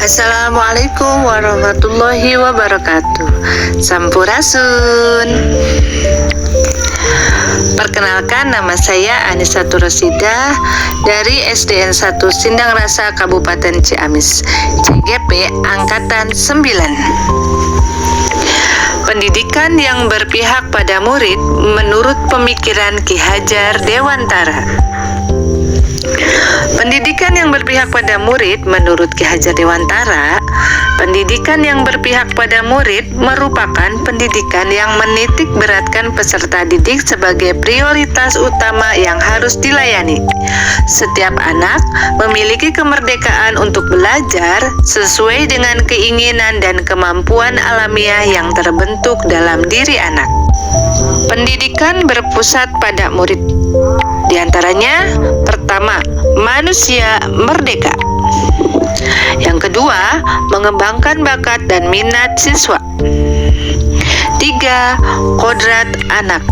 Assalamualaikum warahmatullahi wabarakatuh. Sampurasun. Perkenalkan, nama saya Anisatur Rosidah dari SDN 1 Sindang Rasa Kabupaten Ciamis, CGP Angkatan 9. Pendidikan yang berpihak pada murid menurut pemikiran Ki Hajar Dewantara. Pendidikan yang berpihak pada murid menurut Ki Hajar Dewantara, pendidikan yang berpihak pada murid merupakan pendidikan yang menitik beratkan peserta didik sebagai prioritas utama yang harus dilayani. Setiap anak memiliki kemerdekaan untuk belajar sesuai dengan keinginan dan kemampuan alamiah yang terbentuk dalam diri anak. Pendidikan berpusat pada murid. Di antaranya, pertama, manusia merdeka. Yang kedua, mengembangkan bakat dan minat siswa. 3. Kodrat anak.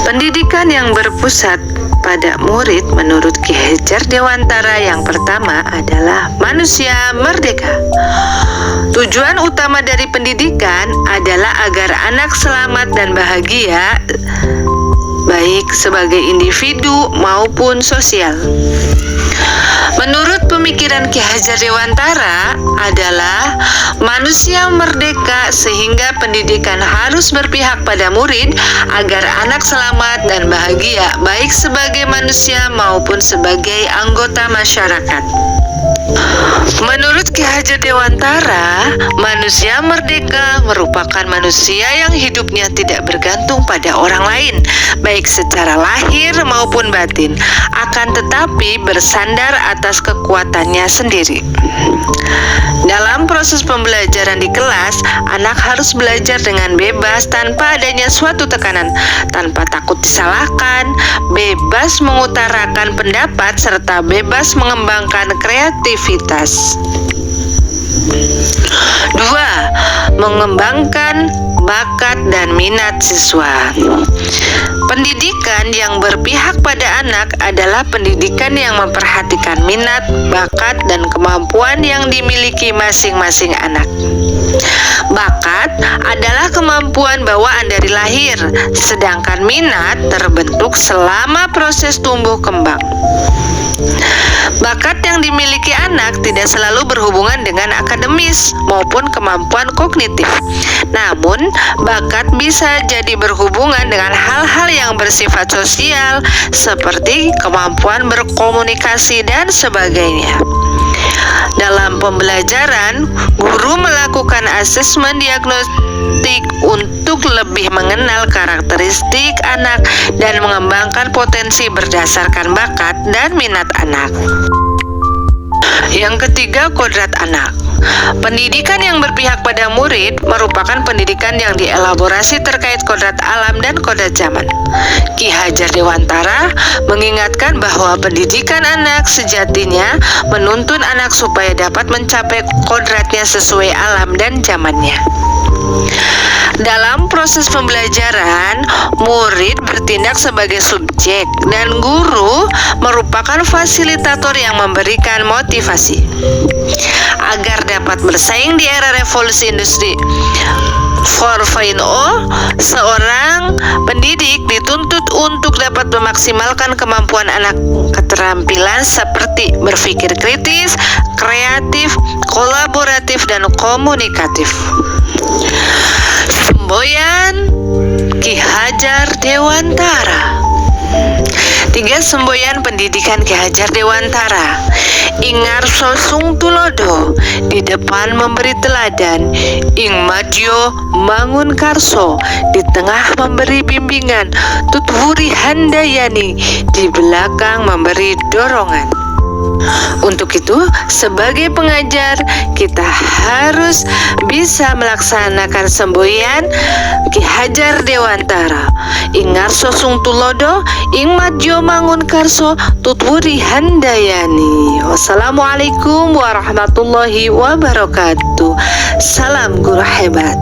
Pendidikan yang berpusat pada murid menurut Ki Hajar Dewantara yang pertama adalah manusia merdeka. Tujuan utama dari pendidikan adalah agar anak selamat dan bahagia, baik sebagai individu maupun sosial. Menurut pemikiran Ki Hajar Dewantara adalah manusia merdeka sehingga pendidikan harus berpihak pada murid agar anak selamat dan bahagia baik sebagai manusia maupun sebagai anggota masyarakat. Menurut Ki Hajar Dewantara, manusia merdeka merupakan manusia yang hidupnya tidak bergantung pada orang lain, baik secara lahir maupun batin, akan tetapi bersandar atas kekuatannya sendiri. Dalam proses pembelajaran di kelas, anak harus belajar dengan bebas tanpa adanya suatu tekanan, tanpa takut disalahkan, bebas mengutarakan pendapat, serta bebas mengembangkan kreativitas. 2. Mengembangkan bakat dan minat siswa. Pendidikan yang berpihak pada anak adalah pendidikan yang memperhatikan minat, bakat, dan kemampuan yang dimiliki masing-masing anak. Bakat adalah kemampuan bawaan dari lahir, sedangkan minat terbentuk selama proses tumbuh kembang. Bakat yang dimiliki anak tidak selalu berhubungan dengan akademis maupun kemampuan kognitif. Namun, bakat bisa jadi berhubungan dengan hal-hal yang bersifat sosial seperti kemampuan berkomunikasi dan sebagainya. Dalam pembelajaran, guru melakukan asesmen diagnostik untuk lebih mengenal karakteristik anak dan mengembangkan potensi berdasarkan bakat dan minat anak. Yang ketiga, kodrat anak. Pendidikan yang berpihak pada murid merupakan pendidikan yang dielaborasi terkait kodrat alam dan kodrat zaman. Ki Hajar Dewantara mengingatkan bahwa pendidikan anak sejatinya menuntun anak supaya dapat mencapai kodratnya sesuai alam dan zamannya. Dalam proses pembelajaran, murid bertindak sebagai subjek dan guru merupakan fasilitator yang memberikan motivasi. Agar dapat bersaing di era revolusi industri 4.0, seorang pendidik dituntut untuk dapat memaksimalkan kemampuan anak, keterampilan seperti berpikir kritis, kreatif, kolaboratif, dan komunikatif. Semboyan Ki Hajar Dewantara. 3 semboyan pendidikan Ki Hajar Dewantara. Ingarso sung tulodo, di depan memberi teladan. Ing madyo mangun karso, di tengah memberi bimbingan. Tutwuri handayani, di belakang memberi dorongan. Untuk itu, sebagai pengajar, kita harus bisa melaksanakan semboyan Ki Hajar Dewantara. Ingarso sung tulodo, ing madyo mangun karso, tutwuri handayani. Wassalamualaikum warahmatullahi wabarakatuh. Salam guru hebat.